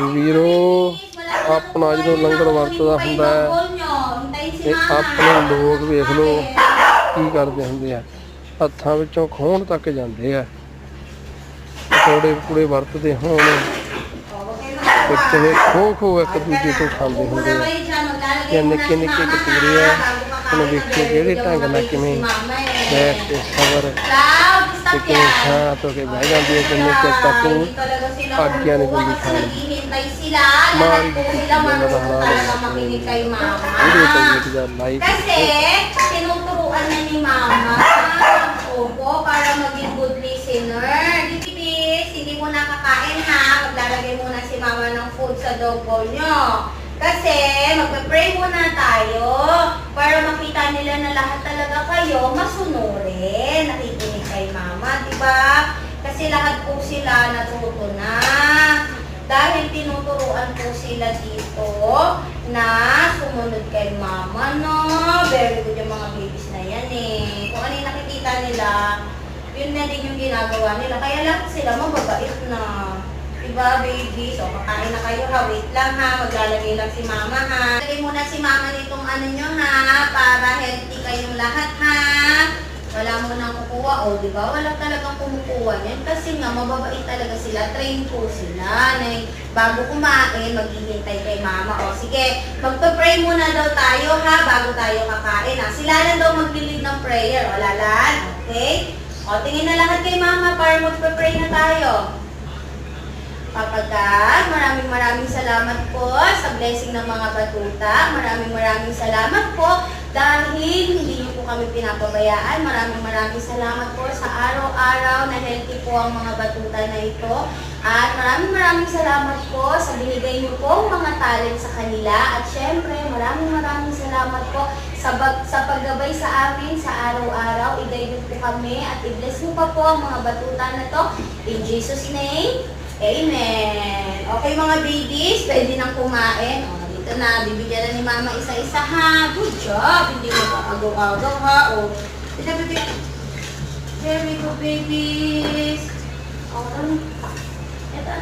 ਵੀਰੋ ਆਪਣਾ ਜਦੋਂ ਲੰਗਰ ਵਰਤਦਾ ਹੁੰਦਾ ਤੇ ਆਪਣੇ ਲੋਕ ਵੇਖ ਲਓ ਕੀ ਕਰਦੇ ਹੁੰਦੇ ਆ, ਹੱਥਾਂ ਵਿੱਚੋਂ ਖੋਹਣ ਤੱਕ ਜਾਂਦੇ ਆ। ਪਕੌੜੇ ਪਕੂੜੇ ਵਰਤਦੇ ਹੋਣ ਤੇ ਕਿਵੇਂ ਖੋ ਇੱਕ ਦੂਜੇ ਤੋਂ ਖਾਂਦੇ ਹੁੰਦੇ ਆ। ਤੇ ਨਿੱਕੇ ਨਿੱਕੇ ਕਤੂਰੇ ਆ, ਹੁਣ ਵੇਖੋ ਕਿਹੜੇ ਢੰਗ ਨਾਲ ਕਿਵੇਂ ਬੈਠ ਤੇ ਸਬਰ ਤੇ ਕਿਵੇਂ ਸ਼ਾਂਤ ਹੋ ਕੇ ਬਹਿ ਜਾਂਦੇ ਆ, ਜਿੰਨੇ ਚਿਰ ਤੱਕ ਨੂੰ ਆਗਿਆ ਨਹੀਂ ਦਿੰਦੀ ਖਾਣ ਦੀ। ਮਾਰੀ ਇਹਨਾਂ ਦਾ ਹਾਲ ਵੀਡੀਓ ਤੋਂ video like kasi tinuturuan na ni Mama. Opo, para maging good listener. Please, hindi mo nakakain ha. Maglalagay muna si Mama ng food sa dog bowl nyo. Kasi magpe-pray muna tayo para makita nila na lahat talaga kayo masunurin. Nakikinig kay Mama, diba? Kasi lahat po sila natuto na. Dahil tinuturuan po sila dito na sumunod kay Mama, no? Very good yung mga babies na yan eh. Kung ano yung nakikita nila, yun na din yung ginagawa nila. Kaya lahat sila mababait na. Diba, babies? O, kakain na kayo ha. Wait lang ha. Maglalagay lang si Mama ha. Lagay muna si Mama nitong ano nyo ha. Para healthy kayong lahat ha. Wala mo nang kukuha. O, diba? Wala talagang kumukuha yan. Kasi nga, mababait talaga sila. Train po sila. Na bago kumain, maghihintay kay Mama. O, sige. Magpa-pray muna daw tayo, ha? Bago tayo kakain, ha? Sila lang daw maglilid ng prayer. O, Lalan? Okay? O, tingin na lahat kay Mama para magpa-pray na tayo. Papa God, maraming salamat po sa blessing ng mga batuta. Maraming salamat po dahil hindi niyo po kami pinapabayaan. Maraming salamat po sa araw-araw na healthy po ang mga batuta na ito. At maraming salamat po sa binigay niyo pong mga talent sa kanila. At syempre, maraming salamat po sa paggabay sa amin sa araw-araw. I-guide po kami at i-bless niyo pa po ang mga batuta na to. In Jesus' name, Amen. Okay mga babies, pwede nang kumain. O, dito na, bibigyan na ni Mama isa-isa ha. Good job. Hindi mo agaw-agaw ha. O, dito, baby. Very good babies. O, ito.